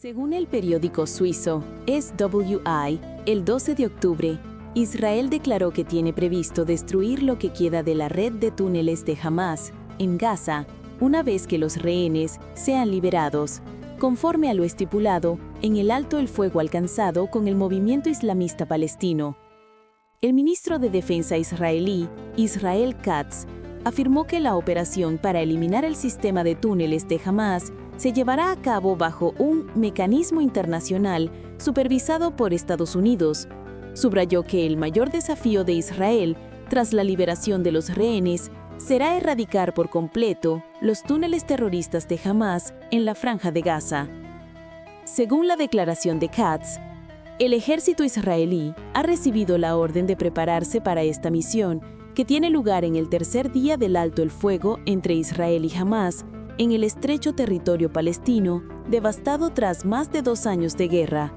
Según el periódico suizo SWI, el 12 de octubre, Israel declaró que tiene previsto destruir lo que queda de la red de túneles de Hamás en Gaza una vez que los rehenes sean liberados, conforme a lo estipulado en el alto el fuego alcanzado con el movimiento islamista palestino. El ministro de Defensa israelí, Israel Katz, afirmó que la operación para eliminar el sistema de túneles de Hamás se llevará a cabo bajo un mecanismo internacional supervisado por Estados Unidos. Subrayó que el mayor desafío de Israel, tras la liberación de los rehenes, será erradicar por completo los túneles terroristas de Hamás en la Franja de Gaza. Según la declaración de Katz, el ejército israelí ha recibido la orden de prepararse para esta misión, que tiene lugar en el tercer día del alto el fuego entre Israel y Hamás, en el estrecho territorio palestino, devastado tras más de 2 años de guerra.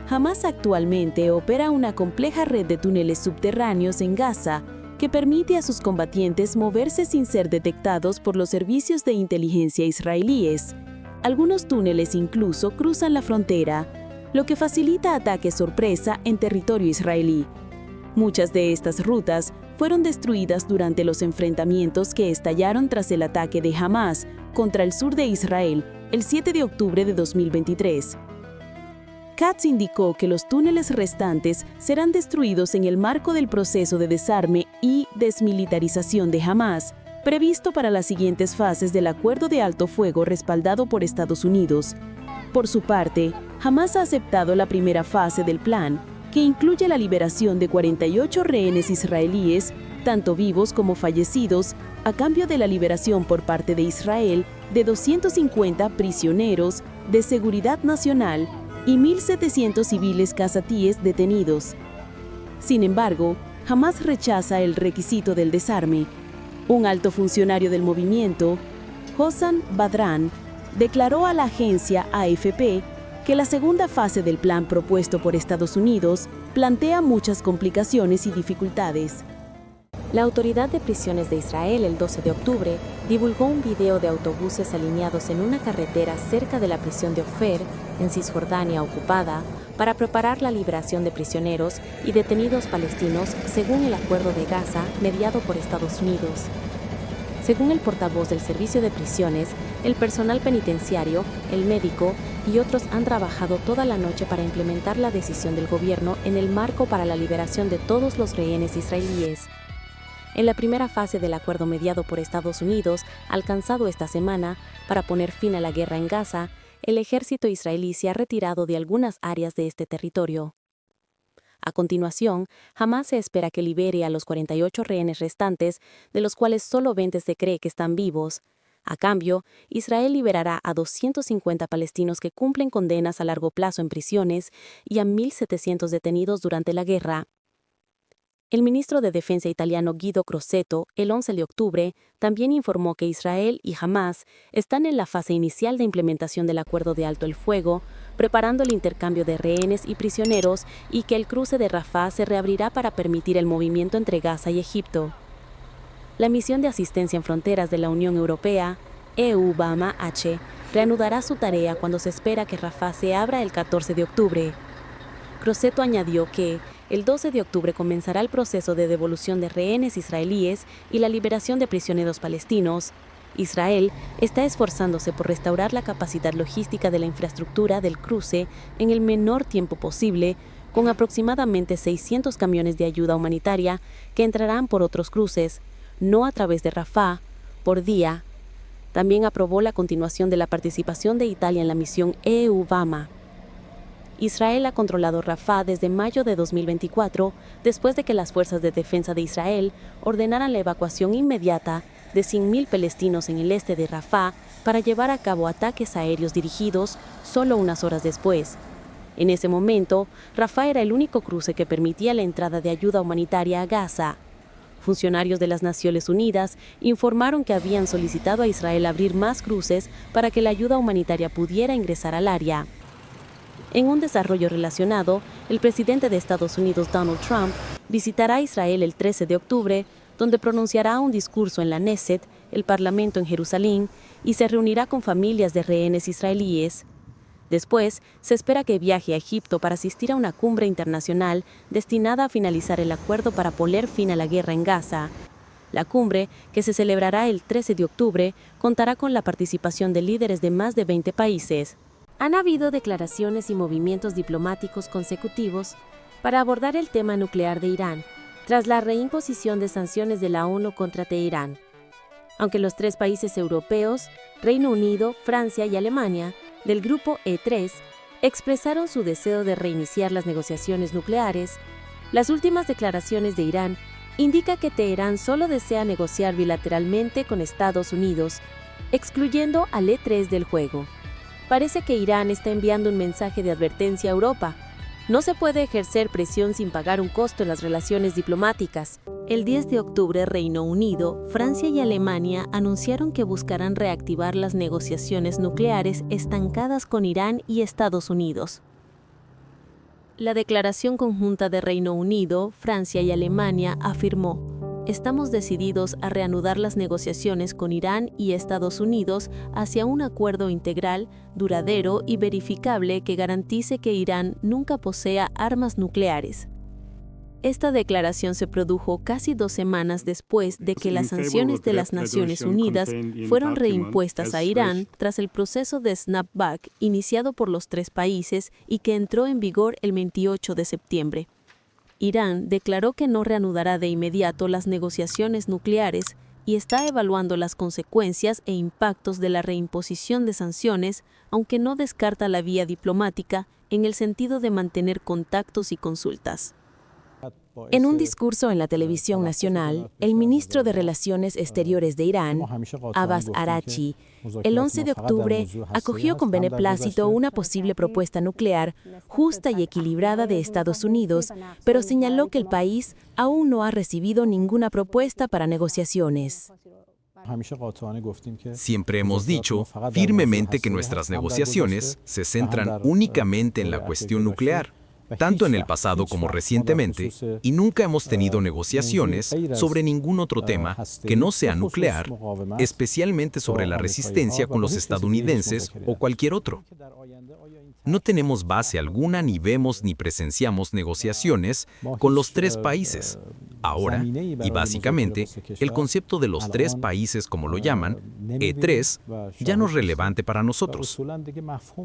Hamás actualmente opera una compleja red de túneles subterráneos en Gaza que permite a sus combatientes moverse sin ser detectados por los servicios de inteligencia israelíes. Algunos túneles incluso cruzan la frontera, lo que facilita ataques sorpresa en territorio israelí. Muchas de estas rutas fueron destruidas durante los enfrentamientos que estallaron tras el ataque de Hamás contra el sur de Israel el 7 de octubre de 2023. Katz indicó que los túneles restantes serán destruidos en el marco del proceso de desarme y desmilitarización de Hamás, previsto para las siguientes fases del acuerdo de alto fuego respaldado por Estados Unidos. Por su parte, Hamás ha aceptado la primera fase del plan, que incluye la liberación de 48 rehenes israelíes, tanto vivos como fallecidos, a cambio de la liberación por parte de Israel de 250 prisioneros de seguridad nacional y 1.700 civiles gazatíes detenidos. Sin embargo, Hamás rechaza el requisito del desarme. Un alto funcionario del movimiento, Hossam Badran, declaró a la agencia AFP que la segunda fase del plan propuesto por Estados Unidos plantea muchas complicaciones y dificultades. La Autoridad de Prisiones de Israel el 12 de octubre divulgó un video de autobuses alineados en una carretera cerca de la prisión de Ofer, en Cisjordania ocupada, para preparar la liberación de prisioneros y detenidos palestinos según el Acuerdo de Gaza mediado por Estados Unidos. Según el portavoz del Servicio de Prisiones, el personal penitenciario, el médico y otros han trabajado toda la noche para implementar la decisión del gobierno en el marco para la liberación de todos los rehenes israelíes. En la primera fase del acuerdo mediado por Estados Unidos, alcanzado esta semana, para poner fin a la guerra en Gaza, el ejército israelí se ha retirado de algunas áreas de este territorio. A continuación, Hamás se espera que libere a los 48 rehenes restantes, de los cuales solo 20 se cree que están vivos. A cambio, Israel liberará a 250 palestinos que cumplen condenas a largo plazo en prisiones y a 1.700 detenidos durante la guerra. El ministro de Defensa italiano Guido Crosetto, el 11 de octubre, también informó que Israel y Hamás están en la fase inicial de implementación del acuerdo de alto el fuego, preparando el intercambio de rehenes y prisioneros y que el cruce de Rafah se reabrirá para permitir el movimiento entre Gaza y Egipto. La misión de asistencia en fronteras de la Unión Europea, EUBAMA-H, reanudará su tarea cuando se espera que Rafah se abra el 14 de octubre. Crosetto añadió que el 12 de octubre comenzará el proceso de devolución de rehenes israelíes y la liberación de prisioneros palestinos. Israel está esforzándose por restaurar la capacidad logística de la infraestructura del cruce en el menor tiempo posible, con aproximadamente 600 camiones de ayuda humanitaria que entrarán por otros cruces, no a través de Rafah, por día. También aprobó la continuación de la participación de Italia en la misión EUBAMA. Israel ha controlado Rafah desde mayo de 2024, después de que las fuerzas de defensa de Israel ordenaran la evacuación inmediata de 100.000 palestinos en el este de Rafah para llevar a cabo ataques aéreos dirigidos solo unas horas después. En ese momento, Rafah era el único cruce que permitía la entrada de ayuda humanitaria a Gaza. Funcionarios de las Naciones Unidas informaron que habían solicitado a Israel abrir más cruces para que la ayuda humanitaria pudiera ingresar al área. En un desarrollo relacionado, el presidente de Estados Unidos, Donald Trump, visitará Israel el 13 de octubre, donde pronunciará un discurso en la Knesset, el Parlamento en Jerusalén, y se reunirá con familias de rehenes israelíes. Después, se espera que viaje a Egipto para asistir a una cumbre internacional destinada a finalizar el acuerdo para poner fin a la guerra en Gaza. La cumbre, que se celebrará el 13 de octubre, contará con la participación de líderes de más de 20 países. Han habido declaraciones y movimientos diplomáticos consecutivos para abordar el tema nuclear de Irán, tras la reimposición de sanciones de la ONU contra Teherán. Aunque los 3 países europeos, Reino Unido, Francia y Alemania, del grupo E3, expresaron su deseo de reiniciar las negociaciones nucleares, las últimas declaraciones de Irán indican que Teherán solo desea negociar bilateralmente con Estados Unidos, excluyendo al E3 del juego. Parece que Irán está enviando un mensaje de advertencia a Europa. No se puede ejercer presión sin pagar un costo en las relaciones diplomáticas. El 10 de octubre, Reino Unido, Francia y Alemania anunciaron que buscarán reactivar las negociaciones nucleares estancadas con Irán y Estados Unidos. La declaración conjunta de Reino Unido, Francia y Alemania afirmó: estamos decididos a reanudar las negociaciones con Irán y Estados Unidos hacia un acuerdo integral, duradero y verificable que garantice que Irán nunca posea armas nucleares. Esta declaración se produjo casi 2 semanas después de que las sanciones de las Naciones Unidas fueron reimpuestas a Irán tras el proceso de snapback iniciado por los 3 países y que entró en vigor el 28 de septiembre. Irán declaró que no reanudará de inmediato las negociaciones nucleares y está evaluando las consecuencias e impactos de la reimposición de sanciones, aunque no descarta la vía diplomática en el sentido de mantener contactos y consultas. En un discurso en la televisión nacional, el ministro de Relaciones Exteriores de Irán, Abbas Araghchi, el 11 de octubre acogió con beneplácito una posible propuesta nuclear justa y equilibrada de Estados Unidos, pero señaló que el país aún no ha recibido ninguna propuesta para negociaciones. Siempre hemos dicho firmemente que nuestras negociaciones se centran únicamente en la cuestión nuclear, tanto en el pasado como recientemente, y nunca hemos tenido negociaciones sobre ningún otro tema que no sea nuclear, especialmente sobre la resistencia con los estadounidenses o cualquier otro. No tenemos base alguna ni vemos ni presenciamos negociaciones con los 3 países. Ahora, y básicamente, el concepto de los 3 países, como lo llaman, E3, ya no es relevante para nosotros.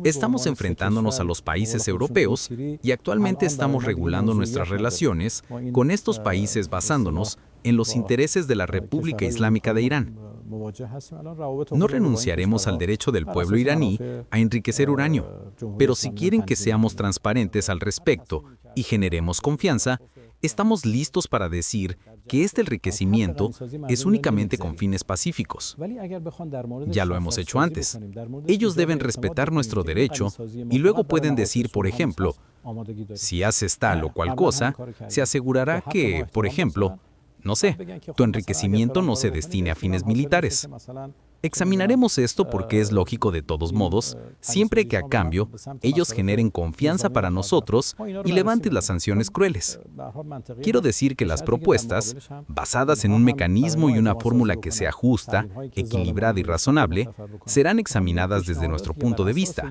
Estamos enfrentándonos a los países europeos y actualmente estamos regulando nuestras relaciones con estos países basándonos en los intereses de la República Islámica de Irán. No renunciaremos al derecho del pueblo iraní a enriquecer uranio, pero si quieren que seamos transparentes al respecto y generemos confianza, estamos listos para decir que este enriquecimiento es únicamente con fines pacíficos. Ya lo hemos hecho antes. Ellos deben respetar nuestro derecho y luego pueden decir, por ejemplo, si haces tal o cual cosa, se asegurará que, por ejemplo, no sé, tu enriquecimiento no se destine a fines militares. Examinaremos esto porque es lógico de todos modos, siempre que a cambio ellos generen confianza para nosotros y levanten las sanciones crueles. Quiero decir que las propuestas, basadas en un mecanismo y una fórmula que sea justa, equilibrada y razonable, serán examinadas desde nuestro punto de vista.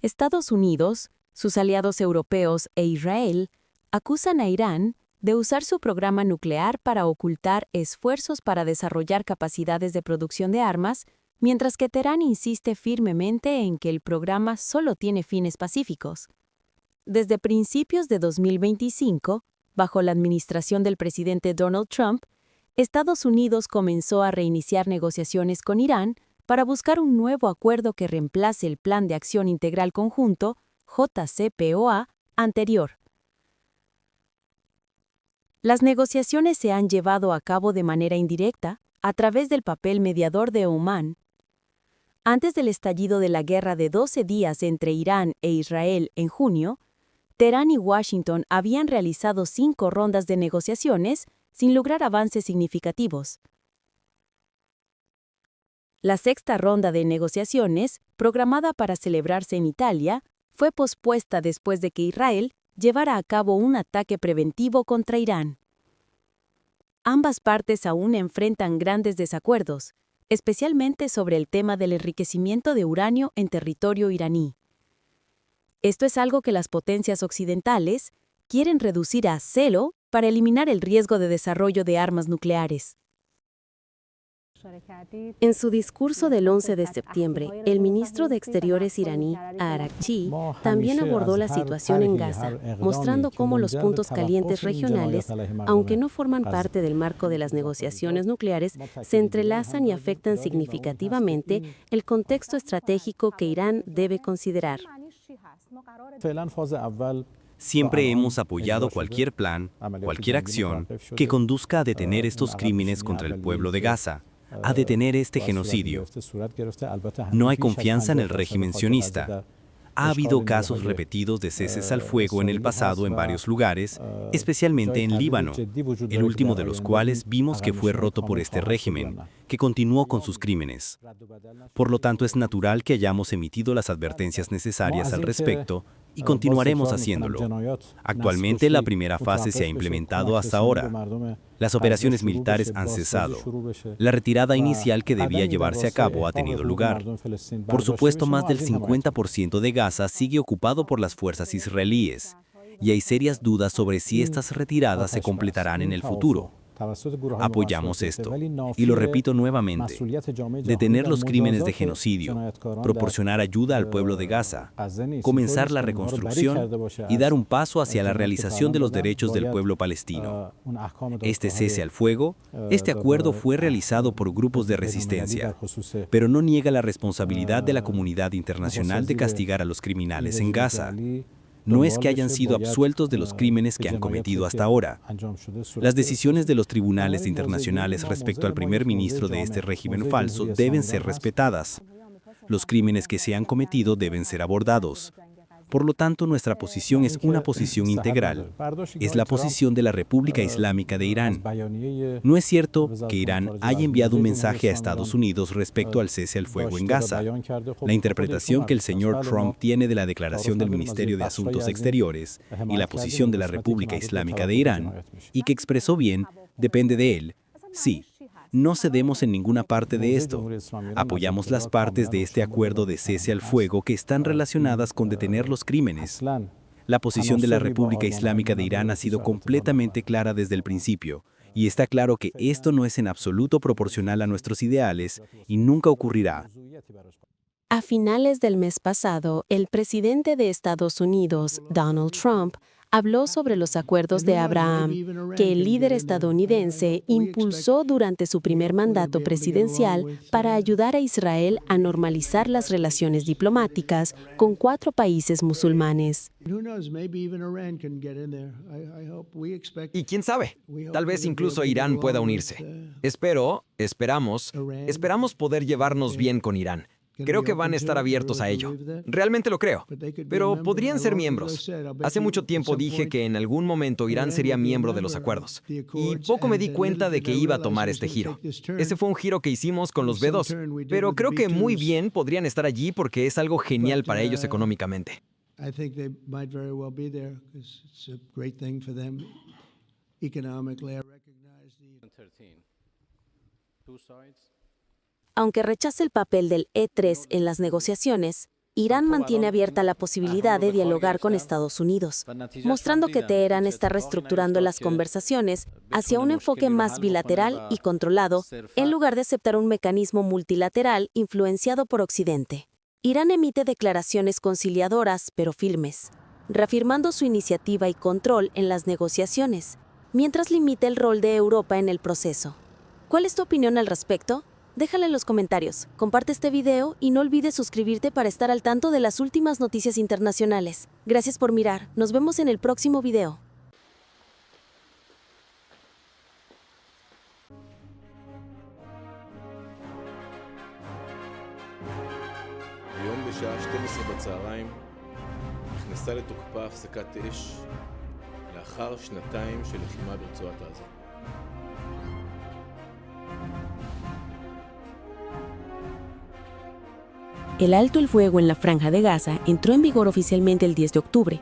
Estados Unidos, sus aliados europeos e Israel acusan a Irán de usar su programa nuclear para ocultar esfuerzos para desarrollar capacidades de producción de armas, mientras que Teherán insiste firmemente en que el programa solo tiene fines pacíficos. Desde principios de 2025, bajo la administración del presidente Donald Trump, Estados Unidos comenzó a reiniciar negociaciones con Irán para buscar un nuevo acuerdo que reemplace el Plan de Acción Integral Conjunto, JCPOA, anterior. Las negociaciones se han llevado a cabo de manera indirecta, a través del papel mediador de Omán. Antes del estallido de la guerra de 12 días entre Irán e Israel en junio, Teherán y Washington habían realizado 5 rondas de negociaciones sin lograr avances significativos. La 6ª ronda de negociaciones, programada para celebrarse en Italia, fue pospuesta después de que Israel llevara a cabo un ataque preventivo contra Irán. Ambas partes aún enfrentan grandes desacuerdos, especialmente sobre el tema del enriquecimiento de uranio en territorio iraní. Esto es algo que las potencias occidentales quieren reducir a cero para eliminar el riesgo de desarrollo de armas nucleares. En su discurso del 11 de septiembre, el ministro de Exteriores iraní, Araghchi, también abordó la situación en Gaza, mostrando cómo los puntos calientes regionales, aunque no forman parte del marco de las negociaciones nucleares, se entrelazan y afectan significativamente el contexto estratégico que Irán debe considerar. Siempre hemos apoyado cualquier plan, cualquier acción que conduzca a detener estos crímenes contra el pueblo de Gaza, a detener este genocidio. No hay confianza en el régimen sionista. Ha habido casos repetidos de ceses al fuego en el pasado en varios lugares, especialmente en Líbano, el último de los cuales vimos que fue roto por este régimen, que continuó con sus crímenes. Por lo tanto, es natural que hayamos emitido las advertencias necesarias al respecto y continuaremos haciéndolo. Actualmente, la primera fase se ha implementado hasta ahora. Las operaciones militares han cesado. La retirada inicial que debía llevarse a cabo ha tenido lugar. Por supuesto, más del 50% de Gaza sigue ocupado por las fuerzas israelíes, y hay serias dudas sobre si estas retiradas se completarán en el futuro. Apoyamos esto, y lo repito nuevamente, detener los crímenes de genocidio, proporcionar ayuda al pueblo de Gaza, comenzar la reconstrucción y dar un paso hacia la realización de los derechos del pueblo palestino. Este cese al fuego, este acuerdo fue realizado por grupos de resistencia, pero no niega la responsabilidad de la comunidad internacional de castigar a los criminales en Gaza. No es que hayan sido absueltos de los crímenes que han cometido hasta ahora. Las decisiones de los tribunales internacionales respecto al primer ministro de este régimen falso deben ser respetadas. Los crímenes que se han cometido deben ser abordados. Por lo tanto, nuestra posición es una posición integral. Es la posición de la República Islámica de Irán. No es cierto que Irán haya enviado un mensaje a Estados Unidos respecto al cese al fuego en Gaza. La interpretación que el señor Trump tiene de la declaración del Ministerio de Asuntos Exteriores y la posición de la República Islámica de Irán, y que expresó bien, depende de él. Sí. No cedemos en ninguna parte de esto. Apoyamos las partes de este acuerdo de cese al fuego que están relacionadas con detener los crímenes. La posición de la República Islámica de Irán ha sido completamente clara desde el principio, y está claro que esto no es en absoluto proporcional a nuestros ideales y nunca ocurrirá. A finales del mes pasado, el presidente de Estados Unidos, Donald Trump, habló sobre los acuerdos de Abraham, que el líder estadounidense impulsó durante su primer mandato presidencial para ayudar a Israel a normalizar las relaciones diplomáticas con 4 países musulmanes. Y quién sabe, tal vez incluso Irán pueda unirse. Esperamos poder llevarnos bien con Irán. Creo que van a estar abiertos a ello. Realmente lo creo. Pero podrían ser miembros. Hace mucho tiempo dije que en algún momento Irán sería miembro de los acuerdos. Y poco me di cuenta de que iba a tomar este giro. Ese fue un giro que hicimos con los B2. Pero creo que muy bien podrían estar allí porque es algo genial para ellos económicamente. Aunque rechace el papel del E3 en las negociaciones, Irán mantiene abierta la posibilidad de dialogar con Estados Unidos, mostrando que Teherán está reestructurando las conversaciones hacia un enfoque más bilateral y controlado, en lugar de aceptar un mecanismo multilateral influenciado por Occidente. Irán emite declaraciones conciliadoras, pero firmes, reafirmando su iniciativa y control en las negociaciones, mientras limita el rol de Europa en el proceso. ¿Cuál es tu opinión al respecto? Déjala en los comentarios, comparte este video y no olvides suscribirte para estar al tanto de las últimas noticias internacionales. Gracias por mirar, nos vemos en el próximo video. היום בשעה 12 בצהריים נכנסה לתוקפה הפסקת אש לאחר שנתיים של לחימה ברצועת עזה. El alto el fuego en la Franja de Gaza entró en vigor oficialmente el 10 de octubre.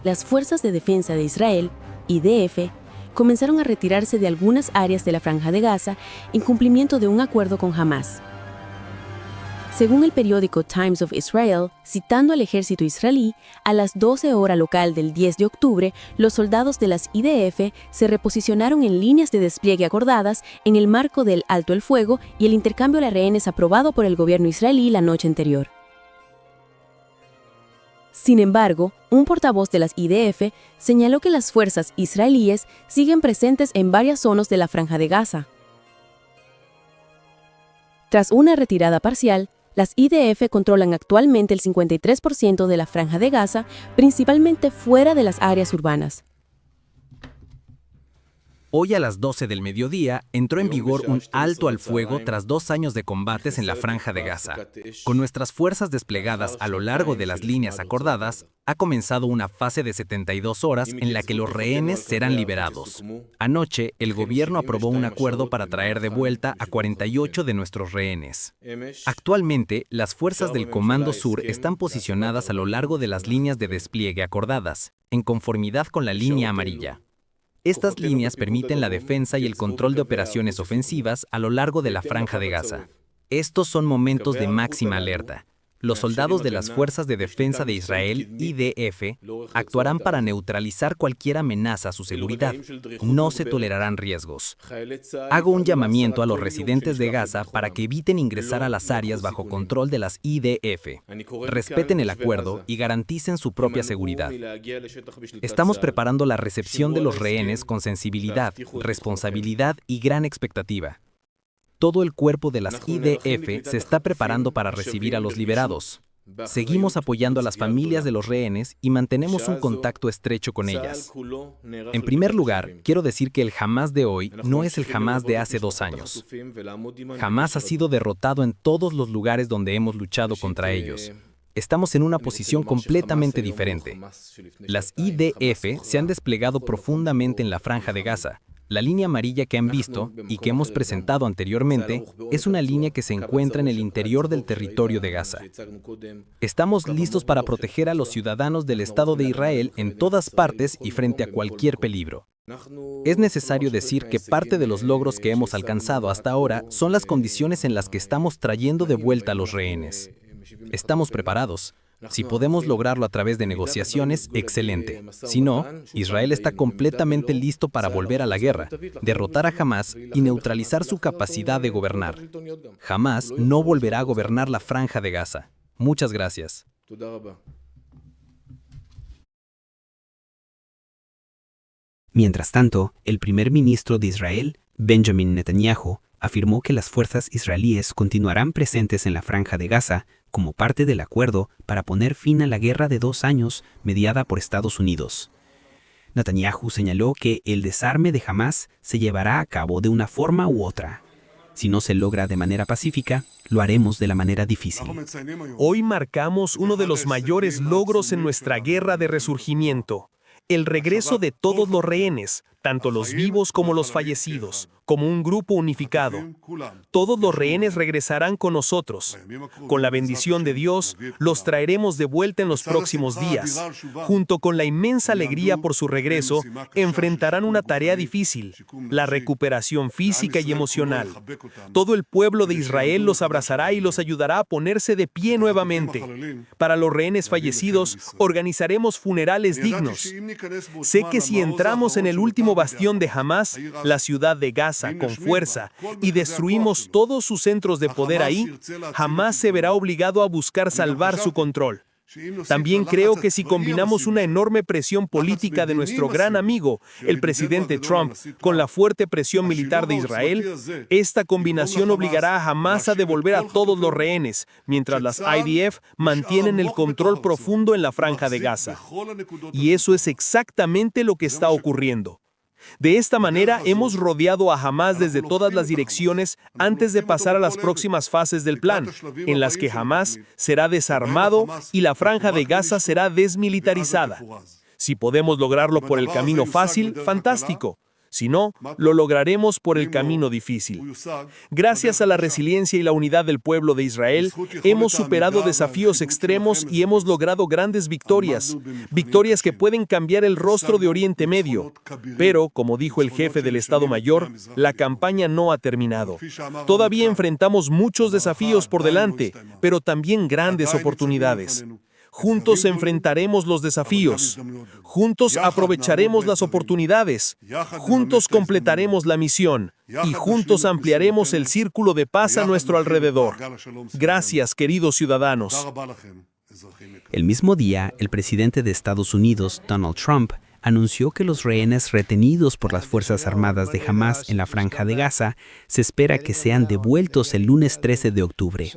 Las Fuerzas de Defensa de Israel, IDF, comenzaron a retirarse de algunas áreas de la Franja de Gaza en cumplimiento de un acuerdo con Hamás. Según el periódico Times of Israel, citando al ejército israelí, a las 12 horas local del 10 de octubre, los soldados de las IDF se reposicionaron en líneas de despliegue acordadas en el marco del alto el fuego y el intercambio de rehenes aprobado por el gobierno israelí la noche anterior. Sin embargo, un portavoz de las IDF señaló que las fuerzas israelíes siguen presentes en varias zonas de la Franja de Gaza. Tras una retirada parcial, las IDF controlan actualmente el 53% de la Franja de Gaza, principalmente fuera de las áreas urbanas. Hoy a las 12 del mediodía entró en vigor un alto al fuego tras 2 años de combates en la Franja de Gaza. Con nuestras fuerzas desplegadas a lo largo de las líneas acordadas, ha comenzado una fase de 72 horas en la que los rehenes serán liberados. Anoche, el gobierno aprobó un acuerdo para traer de vuelta a 48 de nuestros rehenes. Actualmente, las fuerzas del Comando Sur están posicionadas a lo largo de las líneas de despliegue acordadas, en conformidad con la línea amarilla. Estas líneas permiten la defensa y el control de operaciones ofensivas a lo largo de la Franja de Gaza. Estos son momentos de máxima alerta. Los soldados de las Fuerzas de Defensa de Israel, IDF, actuarán para neutralizar cualquier amenaza a su seguridad. No se tolerarán riesgos. Hago un llamamiento a los residentes de Gaza para que eviten ingresar a las áreas bajo control de las IDF. Respeten el acuerdo y garanticen su propia seguridad. Estamos preparando la recepción de los rehenes con sensibilidad, responsabilidad y gran expectativa. Todo el cuerpo de las IDF se está preparando para recibir a los liberados. Seguimos apoyando a las familias de los rehenes y mantenemos un contacto estrecho con ellas. En primer lugar, quiero decir que el Hamás de hoy no es el Hamás de hace 2 años. Hamás ha sido derrotado en todos los lugares donde hemos luchado contra ellos. Estamos en una posición completamente diferente. Las IDF se han desplegado profundamente en la Franja de Gaza. La línea amarilla que han visto y que hemos presentado anteriormente es una línea que se encuentra en el interior del territorio de Gaza. Estamos listos para proteger a los ciudadanos del Estado de Israel en todas partes y frente a cualquier peligro. Es necesario decir que parte de los logros que hemos alcanzado hasta ahora son las condiciones en las que estamos trayendo de vuelta a los rehenes. Estamos preparados. Si podemos lograrlo a través de negociaciones, excelente. Si no, Israel está completamente listo para volver a la guerra, derrotar a Hamás y neutralizar su capacidad de gobernar. Hamás no volverá a gobernar la Franja de Gaza. Muchas gracias. Mientras tanto, el primer ministro de Israel, Benjamin Netanyahu, afirmó que las fuerzas israelíes continuarán presentes en la Franja de Gaza como parte del acuerdo para poner fin a la guerra de 2 años mediada por Estados Unidos. Netanyahu señaló que el desarme de Hamás se llevará a cabo de una forma u otra. Si no se logra de manera pacífica, lo haremos de la manera difícil. Hoy marcamos uno de los mayores logros en nuestra guerra de resurgimiento. El regreso de todos los rehenes, tanto los vivos como los fallecidos, como un grupo unificado. Todos los rehenes regresarán con nosotros. Con la bendición de Dios, los traeremos de vuelta en los próximos días. Junto con la inmensa alegría por su regreso, enfrentarán una tarea difícil, la recuperación física y emocional. Todo el pueblo de Israel los abrazará y los ayudará a ponerse de pie nuevamente. Para los rehenes fallecidos, organizaremos funerales dignos. Sé que si entramos en el último bastión de Hamás, la ciudad de Gaza, con fuerza, y destruimos todos sus centros de poder ahí, Hamás se verá obligado a buscar salvar su control. También creo que si combinamos una enorme presión política de nuestro gran amigo, el presidente Trump, con la fuerte presión militar de Israel, esta combinación obligará a Hamás a devolver a todos los rehenes, mientras las IDF mantienen el control profundo en la Franja de Gaza. Y eso es exactamente lo que está ocurriendo. De esta manera hemos rodeado a Hamás desde todas las direcciones antes de pasar a las próximas fases del plan, en las que Hamás será desarmado y la Franja de Gaza será desmilitarizada. Si podemos lograrlo por el camino fácil, fantástico. Si no, lo lograremos por el camino difícil. Gracias a la resiliencia y la unidad del pueblo de Israel, hemos superado desafíos extremos y hemos logrado grandes victorias, victorias que pueden cambiar el rostro de Oriente Medio. Pero, como dijo el jefe del Estado Mayor, la campaña no ha terminado. Todavía enfrentamos muchos desafíos por delante, pero también grandes oportunidades. Juntos enfrentaremos los desafíos. Juntos aprovecharemos las oportunidades. Juntos completaremos la misión. Y juntos ampliaremos el círculo de paz a nuestro alrededor. Gracias, queridos ciudadanos. El mismo día, el presidente de Estados Unidos, Donald Trump, anunció que los rehenes retenidos por las Fuerzas Armadas de Hamás en la Franja de Gaza se espera que sean devueltos el lunes 13 de octubre.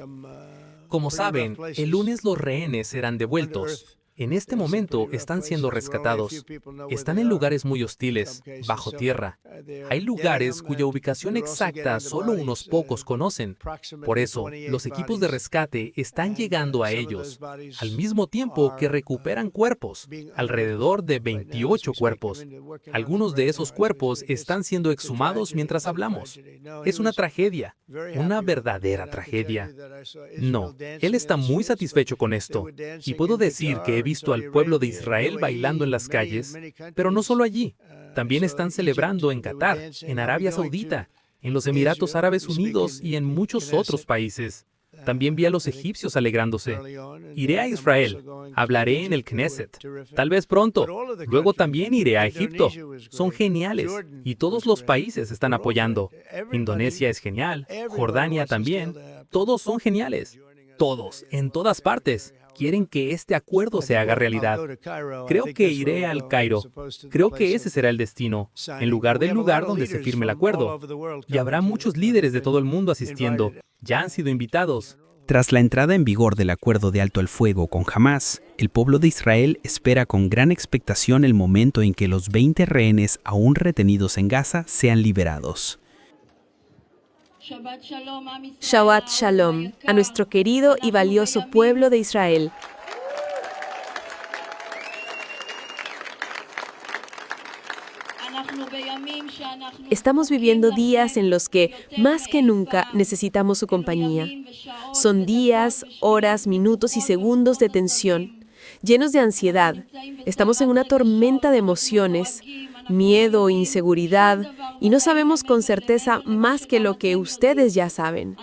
Como saben, el lunes los rehenes serán devueltos. En este momento están siendo rescatados. Están en lugares muy hostiles, bajo tierra. Hay lugares cuya ubicación exacta solo unos pocos conocen. Por eso, los equipos de rescate están llegando a ellos, al mismo tiempo que recuperan cuerpos, alrededor de 28 cuerpos. Algunos de esos cuerpos están siendo exhumados mientras hablamos. Es una tragedia, una verdadera tragedia. No, él está muy satisfecho con esto, y puedo decir que he visto al pueblo de Israel bailando en las calles, pero no solo allí. También están celebrando en Qatar, en Arabia Saudita, en los Emiratos Árabes Unidos y en muchos otros países. También vi a los egipcios alegrándose. Iré a Israel, hablaré en el Knesset, tal vez pronto. Luego también iré a Egipto. Son geniales y todos los países están apoyando. Indonesia es genial, Jordania también. Todos son geniales. Todos, en todas partes, quieren que este acuerdo se haga realidad. Creo que iré al Cairo. Creo que ese será el destino, en lugar del lugar donde se firme el acuerdo. Y habrá muchos líderes de todo el mundo asistiendo. Ya han sido invitados. Tras la entrada en vigor del acuerdo de alto al fuego con Hamás, el pueblo de Israel espera con gran expectación el momento en que los 20 rehenes aún retenidos en Gaza sean liberados. Shabbat Shalom a nuestro querido y valioso pueblo de Israel. Estamos viviendo días en los que, más que nunca, necesitamos su compañía. Son días, horas, minutos y segundos de tensión, llenos de ansiedad. Estamos en una tormenta de emociones, miedo, inseguridad, y no sabemos con certeza más que lo que ustedes ya saben.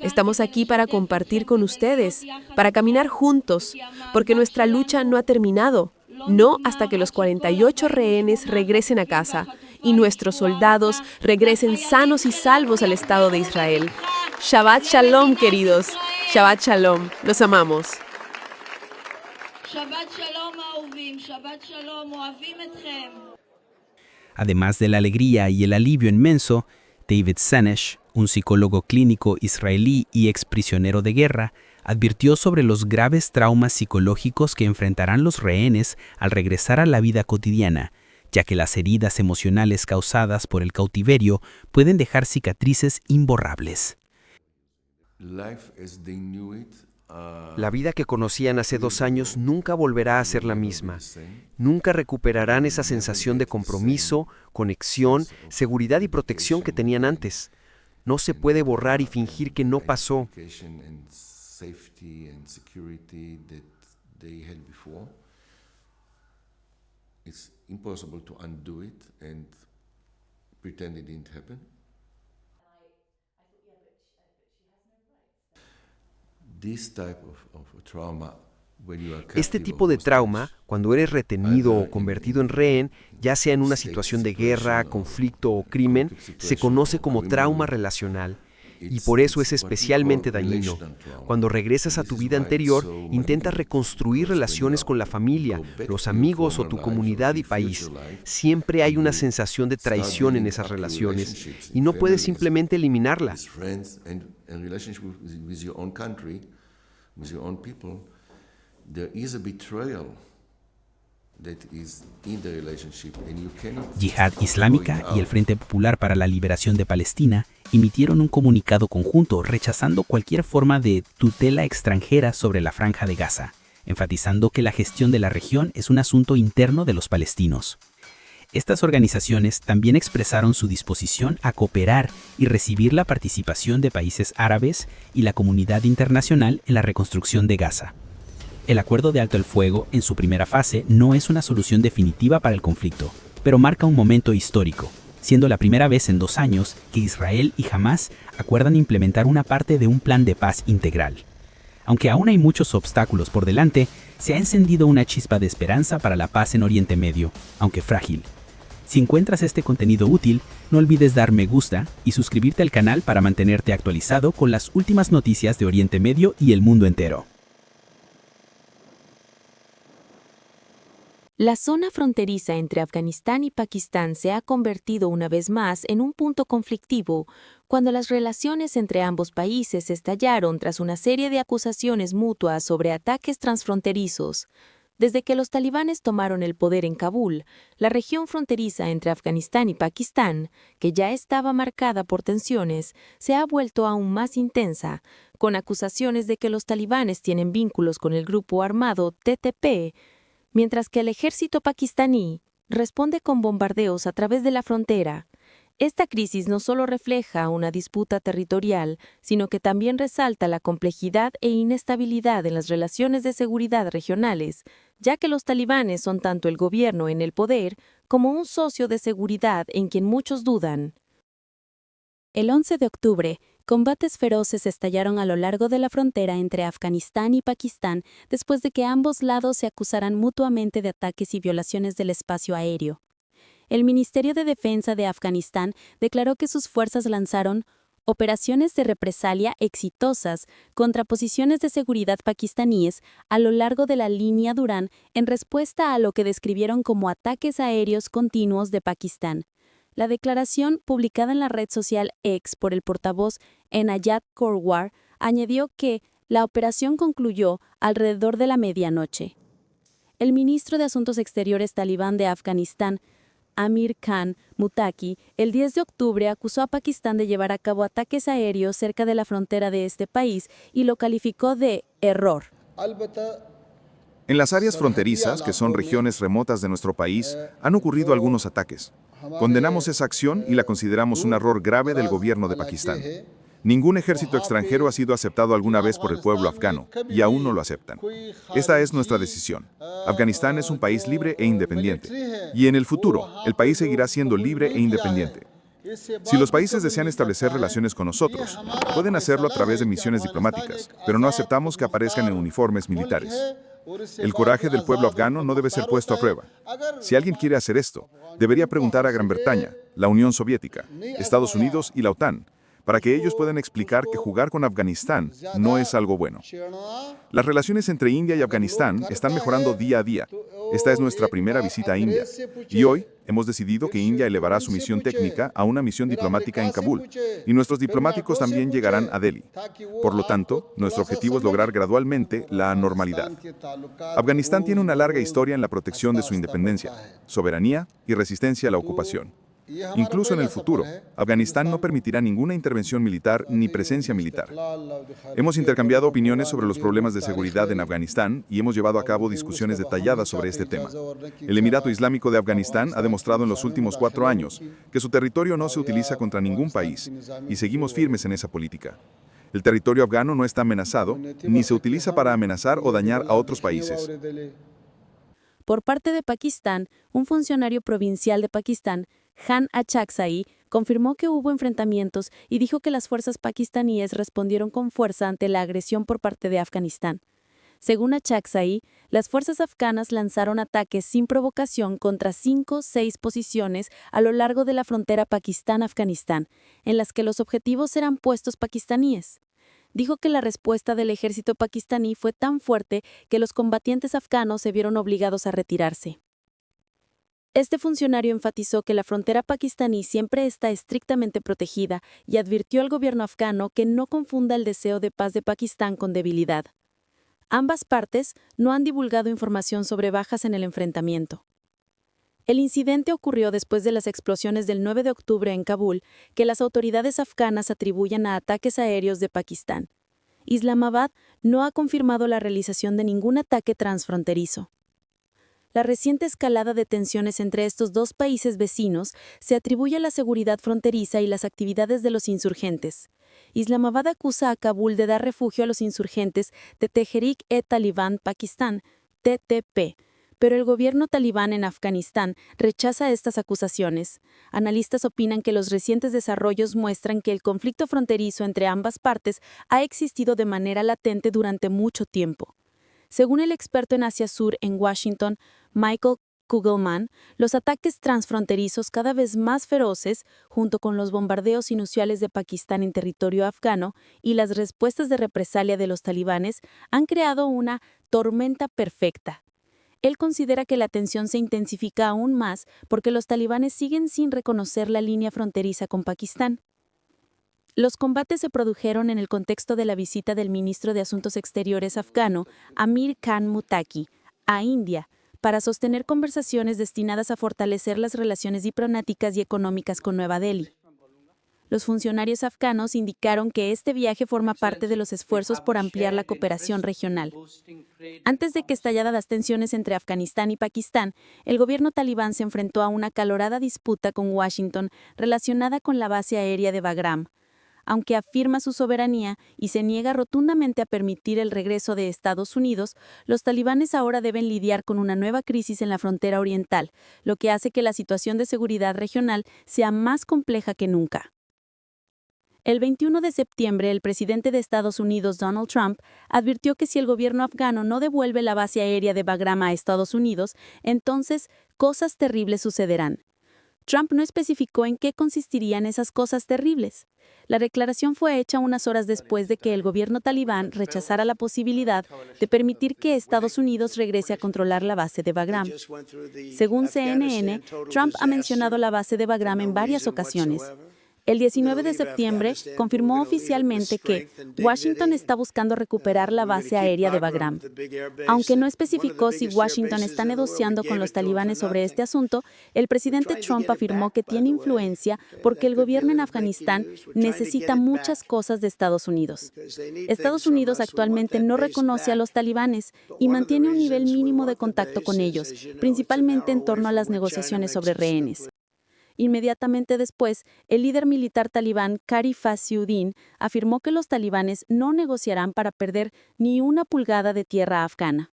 Estamos aquí para compartir con ustedes, para caminar juntos, porque nuestra lucha no ha terminado, no hasta que los 48 rehenes regresen a casa y nuestros soldados regresen sanos y salvos al Estado de Israel. Shabbat Shalom, queridos. Shabbat Shalom. Los amamos. Shabbat Shalom, אהובים. Shabbat Shalom, אוהבים אתכם. Además de la alegría y el alivio inmenso, David Senesh, un psicólogo clínico israelí y exprisionero de guerra, advirtió sobre los graves traumas psicológicos que enfrentarán los rehenes al regresar a la vida cotidiana, ya que las heridas emocionales causadas por el cautiverio pueden dejar cicatrices imborrables. La vida que conocían hace 2 años nunca volverá a ser la misma. Nunca recuperarán esa sensación de compromiso, conexión, seguridad y protección que tenían antes. No se puede borrar y fingir que no pasó. Este tipo de trauma, cuando eres retenido o convertido en rehén, ya sea en una situación de guerra, conflicto o crimen, se conoce como trauma relacional. Y por eso es especialmente dañino. Cuando regresas a tu vida anterior, intentas reconstruir relaciones con la familia, los amigos o tu comunidad y país. Siempre hay una sensación de traición en esas relaciones y no puedes simplemente eliminarla. Yihad Islámica y el Frente Popular para la Liberación de Palestina emitieron un comunicado conjunto rechazando cualquier forma de tutela extranjera sobre la Franja de Gaza, enfatizando que la gestión de la región es un asunto interno de los palestinos. Estas organizaciones también expresaron su disposición a cooperar y recibir la participación de países árabes y la comunidad internacional en la reconstrucción de Gaza. El acuerdo de alto el fuego, en su primera fase, no es una solución definitiva para el conflicto, pero marca un momento histórico, siendo la primera vez en 2 años que Israel y Hamás acuerdan implementar una parte de un plan de paz integral. Aunque aún hay muchos obstáculos por delante, se ha encendido una chispa de esperanza para la paz en Oriente Medio, aunque frágil. Si encuentras este contenido útil, no olvides dar me gusta y suscribirte al canal para mantenerte actualizado con las últimas noticias de Oriente Medio y el mundo entero. La zona fronteriza entre Afganistán y Pakistán se ha convertido una vez más en un punto conflictivo cuando las relaciones entre ambos países estallaron tras una serie de acusaciones mutuas sobre ataques transfronterizos. Desde que los talibanes tomaron el poder en Kabul, la región fronteriza entre Afganistán y Pakistán, que ya estaba marcada por tensiones, se ha vuelto aún más intensa, con acusaciones de que los talibanes tienen vínculos con el grupo armado TTP, mientras que el ejército pakistaní responde con bombardeos a través de la frontera. Esta crisis no solo refleja una disputa territorial, sino que también resalta la complejidad e inestabilidad en las relaciones de seguridad regionales, ya que los talibanes son tanto el gobierno en el poder como un socio de seguridad en quien muchos dudan. El 11 de octubre, combates feroces estallaron a lo largo de la frontera entre Afganistán y Pakistán después de que ambos lados se acusaran mutuamente de ataques y violaciones del espacio aéreo. El Ministerio de Defensa de Afganistán declaró que sus fuerzas lanzaron operaciones de represalia exitosas contra posiciones de seguridad pakistaníes a lo largo de la línea Durán en respuesta a lo que describieron como ataques aéreos continuos de Pakistán. La declaración, publicada en la red social X por el portavoz Enayat Korwar, añadió que la operación concluyó alrededor de la medianoche. El ministro de Asuntos Exteriores talibán de Afganistán, Amir Khan Muttaqi, el 10 de octubre acusó a Pakistán de llevar a cabo ataques aéreos cerca de la frontera de este país y lo calificó de error. En las áreas fronterizas, que son regiones remotas de nuestro país, han ocurrido algunos ataques. Condenamos esa acción y la consideramos un error grave del gobierno de Pakistán. Ningún ejército extranjero ha sido aceptado alguna vez por el pueblo afgano, y aún no lo aceptan. Esta es nuestra decisión. Afganistán es un país libre e independiente, y en el futuro, el país seguirá siendo libre e independiente. Si los países desean establecer relaciones con nosotros, pueden hacerlo a través de misiones diplomáticas, pero no aceptamos que aparezcan en uniformes militares. El coraje del pueblo afgano no debe ser puesto a prueba. Si alguien quiere hacer esto, debería preguntar a Gran Bretaña, la Unión Soviética, Estados Unidos y la OTAN, para que ellos puedan explicar que jugar con Afganistán no es algo bueno. Las relaciones entre India y Afganistán están mejorando día a día. Esta es nuestra primera visita a India. Y hoy hemos decidido que India elevará su misión técnica a una misión diplomática en Kabul, y nuestros diplomáticos también llegarán a Delhi. Por lo tanto, nuestro objetivo es lograr gradualmente la normalidad. Afganistán tiene una larga historia en la protección de su independencia, soberanía y resistencia a la ocupación. Incluso en el futuro, Afganistán no permitirá ninguna intervención militar ni presencia militar. Hemos intercambiado opiniones sobre los problemas de seguridad en Afganistán y hemos llevado a cabo discusiones detalladas sobre este tema. El Emirato Islámico de Afganistán ha demostrado en los últimos 4 años que su territorio no se utiliza contra ningún país y seguimos firmes en esa política. El territorio afgano no está amenazado ni se utiliza para amenazar o dañar a otros países. Por parte de Pakistán, un funcionario provincial de Pakistán, Han Achakzai, confirmó que hubo enfrentamientos y dijo que las fuerzas pakistaníes respondieron con fuerza ante la agresión por parte de Afganistán. Según Achakzai, las fuerzas afganas lanzaron ataques sin provocación contra 5 o 6 posiciones a lo largo de la frontera Pakistán-Afganistán, en las que los objetivos eran puestos pakistaníes. Dijo que la respuesta del ejército pakistaní fue tan fuerte que los combatientes afganos se vieron obligados a retirarse. Este funcionario enfatizó que la frontera pakistaní siempre está estrictamente protegida y advirtió al gobierno afgano que no confunda el deseo de paz de Pakistán con debilidad. Ambas partes no han divulgado información sobre bajas en el enfrentamiento. El incidente ocurrió después de las explosiones del 9 de octubre en Kabul, que las autoridades afganas atribuyen a ataques aéreos de Pakistán. Islamabad no ha confirmado la realización de ningún ataque transfronterizo. La reciente escalada de tensiones entre estos dos países vecinos se atribuye a la seguridad fronteriza y las actividades de los insurgentes. Islamabad acusa a Kabul de dar refugio a los insurgentes de Tehrik-e-Taliban Pakistán, TTP, pero el gobierno talibán en Afganistán rechaza estas acusaciones. Analistas opinan que los recientes desarrollos muestran que el conflicto fronterizo entre ambas partes ha existido de manera latente durante mucho tiempo. Según el experto en Asia Sur en Washington, Michael Kugelman, los ataques transfronterizos cada vez más feroces, junto con los bombardeos inusuales de Pakistán en territorio afgano y las respuestas de represalia de los talibanes, han creado una tormenta perfecta. Él considera que la tensión se intensifica aún más porque los talibanes siguen sin reconocer la línea fronteriza con Pakistán. Los combates se produjeron en el contexto de la visita del ministro de Asuntos Exteriores afgano, Amir Khan Muttaqi, a India, para sostener conversaciones destinadas a fortalecer las relaciones diplomáticas y económicas con Nueva Delhi. Los funcionarios afganos indicaron que este viaje forma parte de los esfuerzos por ampliar la cooperación regional. Antes de que estallaran las tensiones entre Afganistán y Pakistán, el gobierno talibán se enfrentó a una acalorada disputa con Washington relacionada con la base aérea de Bagram. Aunque afirma su soberanía y se niega rotundamente a permitir el regreso de Estados Unidos, los talibanes ahora deben lidiar con una nueva crisis en la frontera oriental, lo que hace que la situación de seguridad regional sea más compleja que nunca. El 21 de septiembre, el presidente de Estados Unidos, Donald Trump, advirtió que si el gobierno afgano no devuelve la base aérea de Bagram a Estados Unidos, entonces cosas terribles sucederán. Trump no especificó en qué consistirían esas cosas terribles. La declaración fue hecha unas horas después de que el gobierno talibán rechazara la posibilidad de permitir que Estados Unidos regrese a controlar la base de Bagram. Según CNN, Trump ha mencionado la base de Bagram en varias ocasiones. El 19 de septiembre confirmó oficialmente que Washington está buscando recuperar la base aérea de Bagram. Aunque no especificó si Washington está negociando con los talibanes sobre este asunto, el presidente Trump afirmó que tiene influencia porque el gobierno en Afganistán necesita muchas cosas de Estados Unidos. Estados Unidos actualmente no reconoce a los talibanes y mantiene un nivel mínimo de contacto con ellos, principalmente en torno a las negociaciones sobre rehenes. Inmediatamente después, el líder militar talibán Qari Fasiuddin afirmó que los talibanes no negociarán para perder ni una pulgada de tierra afgana.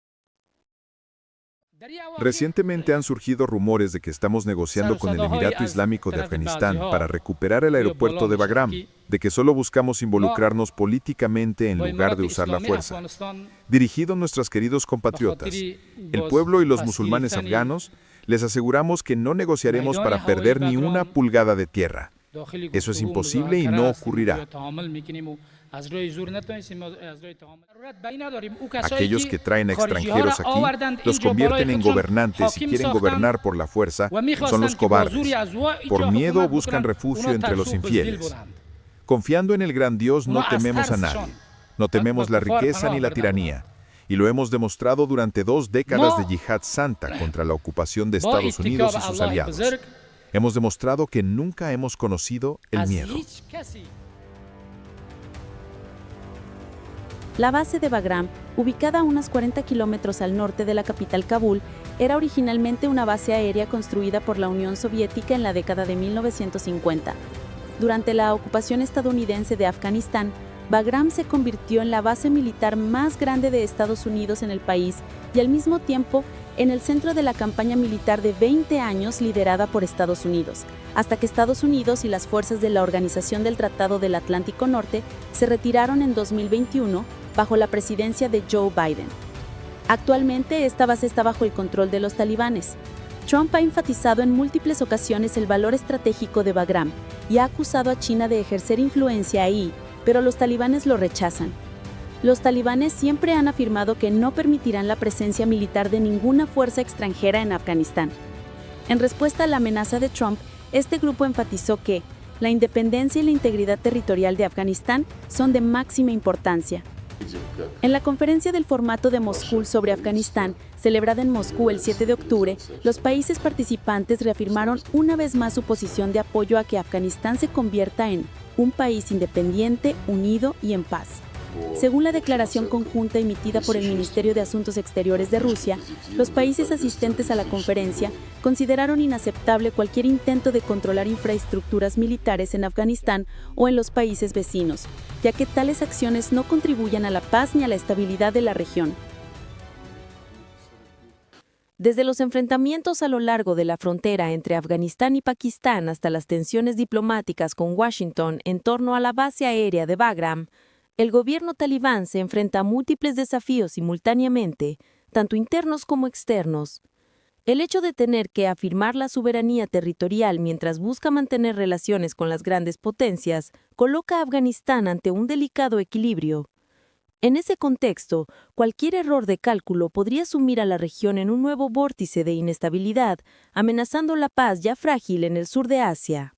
Recientemente han surgido rumores de que estamos negociando con el Emirato Islámico de Afganistán para recuperar el aeropuerto de Bagram, de que solo buscamos involucrarnos políticamente en lugar de usar la fuerza. Dirigido a nuestros queridos compatriotas, el pueblo y los musulmanes afganos, les aseguramos que no negociaremos para perder ni una pulgada de tierra. Eso es imposible y no ocurrirá. Aquellos que traen a extranjeros aquí los convierten en gobernantes y quieren gobernar por la fuerza son los cobardes. Por miedo buscan refugio entre los infieles. Confiando en el gran Dios no tememos a nadie. No tememos la riqueza ni la tiranía. Y lo hemos demostrado durante 2 décadas de yihad santa contra la ocupación de Estados Unidos y sus aliados. Hemos demostrado que nunca hemos conocido el miedo. La base de Bagram, ubicada a unos 40 kilómetros al norte de la capital Kabul, era originalmente una base aérea construida por la Unión Soviética en la década de 1950. Durante la ocupación estadounidense de Afganistán, Bagram se convirtió en la base militar más grande de Estados Unidos en el país y al mismo tiempo en el centro de la campaña militar de 20 años liderada por Estados Unidos, hasta que Estados Unidos y las fuerzas de la Organización del Tratado del Atlántico Norte se retiraron en 2021 bajo la presidencia de Joe Biden. Actualmente esta base está bajo el control de los talibanes. Trump ha enfatizado en múltiples ocasiones el valor estratégico de Bagram y ha acusado a China de ejercer influencia ahí, pero los talibanes lo rechazan. Los talibanes siempre han afirmado que no permitirán la presencia militar de ninguna fuerza extranjera en Afganistán. En respuesta a la amenaza de Trump, este grupo enfatizó que la independencia y la integridad territorial de Afganistán son de máxima importancia. En la conferencia del formato de Moscú sobre Afganistán, celebrada en Moscú el 7 de octubre, los países participantes reafirmaron una vez más su posición de apoyo a que Afganistán se convierta en un país independiente, unido y en paz. Según la declaración conjunta emitida por el Ministerio de Asuntos Exteriores de Rusia, los países asistentes a la conferencia consideraron inaceptable cualquier intento de controlar infraestructuras militares en Afganistán o en los países vecinos, ya que tales acciones no contribuyen a la paz ni a la estabilidad de la región. Desde los enfrentamientos a lo largo de la frontera entre Afganistán y Pakistán hasta las tensiones diplomáticas con Washington en torno a la base aérea de Bagram, el gobierno talibán se enfrenta a múltiples desafíos simultáneamente, tanto internos como externos. El hecho de tener que afirmar la soberanía territorial mientras busca mantener relaciones con las grandes potencias coloca a Afganistán ante un delicado equilibrio. En ese contexto, cualquier error de cálculo podría sumir a la región en un nuevo vórtice de inestabilidad, amenazando la paz ya frágil en el sur de Asia.